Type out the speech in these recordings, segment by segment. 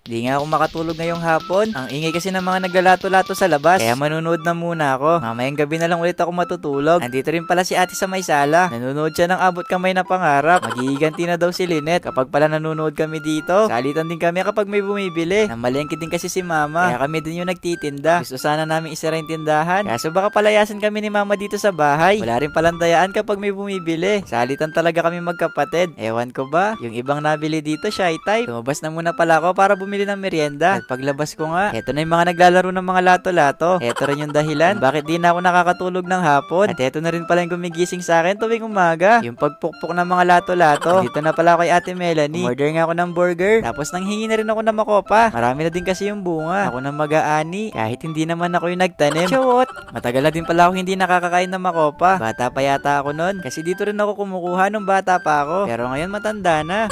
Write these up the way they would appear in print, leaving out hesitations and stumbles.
Di nga ako makatulog ngayong hapon. Ang ingay kasi ng mga naglalato-lato sa labas. Kaya manunood na muna ako. Mamayang gabi na lang ulit ako matutulog. Andito rin pala si ate sa may sala. Nanonood siya ng abot kamay na pangarap. Magigiganti na daw si Lynette kapag pala nanonood kami dito. Salitan din kami kapag may bumibili. Namalengke din kasi si mama. Kaya kami din yung nagtitinda. Gusto sana namin isara yung tindahan. Kaso baka palayasin kami ni mama dito sa bahay. Wala rin palang dayaan kapag may bumibili. Salitan talaga kami magkapatid. Ewan ko ba, yung ibang nabili dito shy type. Tumabas na muna pala ako para bumili ng merienda. At paglabas ko nga, eto na yung mga naglalaro ng mga lato-lato. Eto rin yung dahilan bakit di na ako nakakatulog ng hapon. At eto na rin pala yung gumigising sa akin tuwing umaga. Yung pagpukpok ng mga lato-lato. Dito na pala ako kay Ate Melanie. Order nga ako ng burger. Tapos nanghingi na rin ako ng makopa. Marami na din kasi yung bunga. Ako na mag-aani. Kahit hindi naman ako yung nagtanim. Chawot! Matagal na din pala ako hindi nakakakain ng makopa. Bata pa yata ako nun. Kasi dito rin ako kumukuha nung bata pa ako. Pero ngayon matanda na.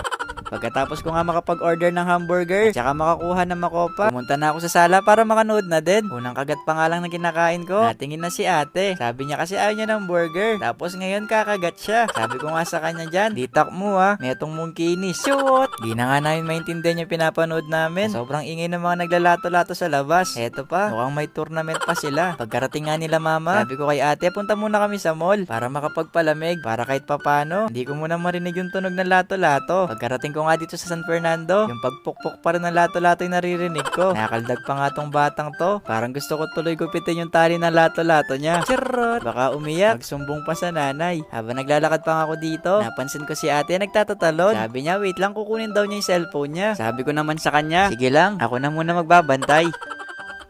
Pagkatapos ko nga makapag-order ng hamburger at saka makakuha ng makopa, pumunta na ako sa sala para makanood na din. Unang kagat pa nga lang na kinakain ko, natingin na si ate. Sabi niya kasi ayaw niya ng burger. Tapos ngayon kakagat siya. Sabi ko nga sa kanya dyan, ditak mo metong mong kinis. Shoot! Di na nga namin maintindihan yung pinapanood namin. Sobrang ingay ng mga naglalato-lato sa labas. Eto pa, mukhang may tournament pa sila. Pagkarating nga nila mama, sabi ko kay ate, punta muna kami sa mall para makapagpalamig. Para kahit papano, hindi ko muna marinig yung tunog ng lato-lato. Pagkarating ko nga dito sa San Fernando, yung pagpukpok pa rin ng lato-lato yung naririnig ko. Nakakaldag pa nga tong batang to. Parang gusto ko tuloy gupitin yung tali ng lato-lato niya. Charot! Baka umiyak. Magsumbong pa sa nanay. Habang naglalakad pa nga ako dito, napansin ko si ate nagtatatalon. Sabi niya, wait lang, kukunin daw niya yung cellphone niya. Sabi ko naman sa kanya, sige lang, ako na muna magbabantay.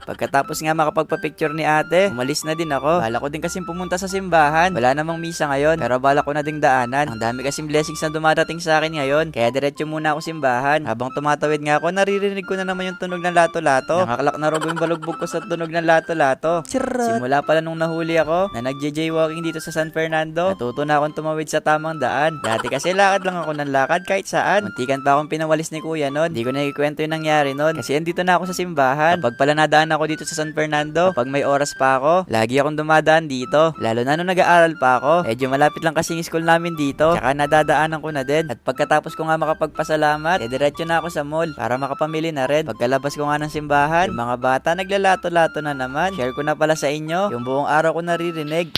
Pagkatapos nga makapagpa-picture ni ate, umalis na din ako. Bala ko din kasing pumunta sa simbahan. Wala namang misa ngayon, pero bala ko na ding daanan. Ang dami kasing blessings na dumadating sa akin ngayon. Kaya diretso muna ako simbahan. Habang tumatawid nga ako, naririnig ko na naman yung tunog ng lato-lato. Nakaklak na rogo yung balugbog ko sa tunog ng lato-lato. Simula pala nung nahuli ako, na nag-jaywalking dito sa San Fernando, natuto na akong tumawid sa tamang daan. Dati kasi lakad lang ako ng lakad kahit saan. Muntikan pa akong pinawalis ni kuya nun. Hindi ko nakikwento yung nangyari nun. Kasi andito na ako sa simbahan. Kapag pala nadaan ako dito sa San Fernando, kapag may oras pa ako, lagi akong dumadaan dito. Lalo na nung nag-aaral pa ako. Medyo malapit lang kasi yung school namin dito. Tsaka nadadaanan ko na din. At pagkatapos ko nga makapagpasalamat, diretso na ako sa mall para makapamili na rin. Pagkalabas ko nga ng simbahan, yung mga bata naglalato-lato na naman. Share ko na pala sa inyo yung buong araw ko naririnig.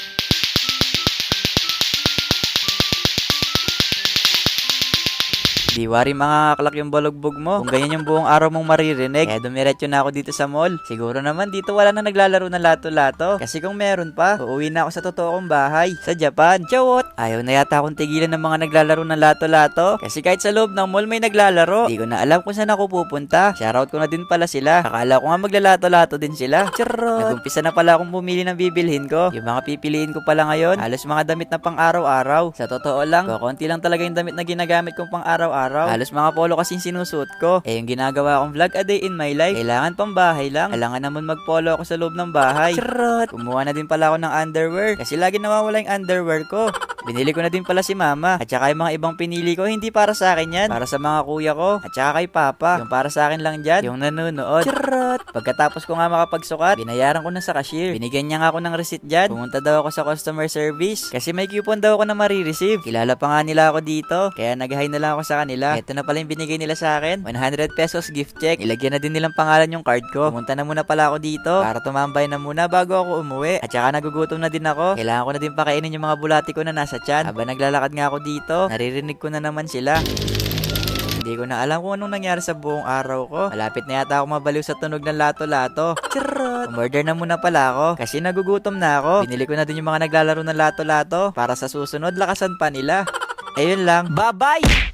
Di wari makakaklak yung balugbog mo kung ganyan yung buong araw mong maririnig. Kaya dumiretso na ako dito sa mall. Siguro naman dito wala na naglalaro ng lato-lato. Kasi kung meron pa, uuwi na ako sa totoo kong bahay. Sa Japan. Chawot! Ayaw na yata akong tigilan ng mga naglalaro ng lato-lato. Kasi kahit sa loob ng mall may naglalaro. Di ko na alam kung saan ako pupunta. Shoutout ko na din pala sila. Akala ko nga maglalato-lato din sila. Charot! Nagumpisa na pala akong bumili ng bibilhin ko. Yung mga pipiliin ko pala ngayon, halos mga damit na pang araw-araw. Sa totoo lang, konti lang talaga yung damit na ginagamit kong pang araw-araw. Halos mga polo kasing sinusuot ko. Yung ginagawa kong vlog a day in my life, kailangan pang bahay lang. Kailangan naman magpolo ako sa loob ng bahay. Charot! Kumuha na din pala ako ng underwear. Kasi lagi nawawala yung underwear ko. Binili ko na din pala si mama. At saka yung mga ibang pinili ko, hindi para sa akin yan. Para sa mga kuya ko. At saka kay papa. Yung para sa akin lang dyan, yung nanonood. Charot! Pagkatapos ko nga makapagsukat, binayaran ko na sa cashier. Binigyan niya nga ako ng receipt dyan. Pumunta daw ako sa customer service. Kasi may coupon daw ako na marireceive. Kilala pa nga nila ako dito. Kaya nag-hi na lang ako sa kanila. Ito na pala yung binigay nila sa akin. 100 pesos gift check. Ilagyan na din nilang pangalan yung card ko. Pumunta na muna pala ako dito para tumambay na muna bago ako umuwi. At saka nagugutom na din ako. Kailangan ko na din pakainin yung mga bulati ko na nasa tiyan. Habang naglalakad nga ako dito, naririnig ko na naman sila. Hindi ko na alam kung anong nangyari sa buong araw ko. Malapit na yata ako mabaliw sa tunog ng lato-lato. Charot! Umorder na muna pala ako kasi nagugutom na ako. Binili ko na din yung mga naglalaro ng lato-lato para sa susunod lakasan pa nila. Ayun lang. Bye-bye!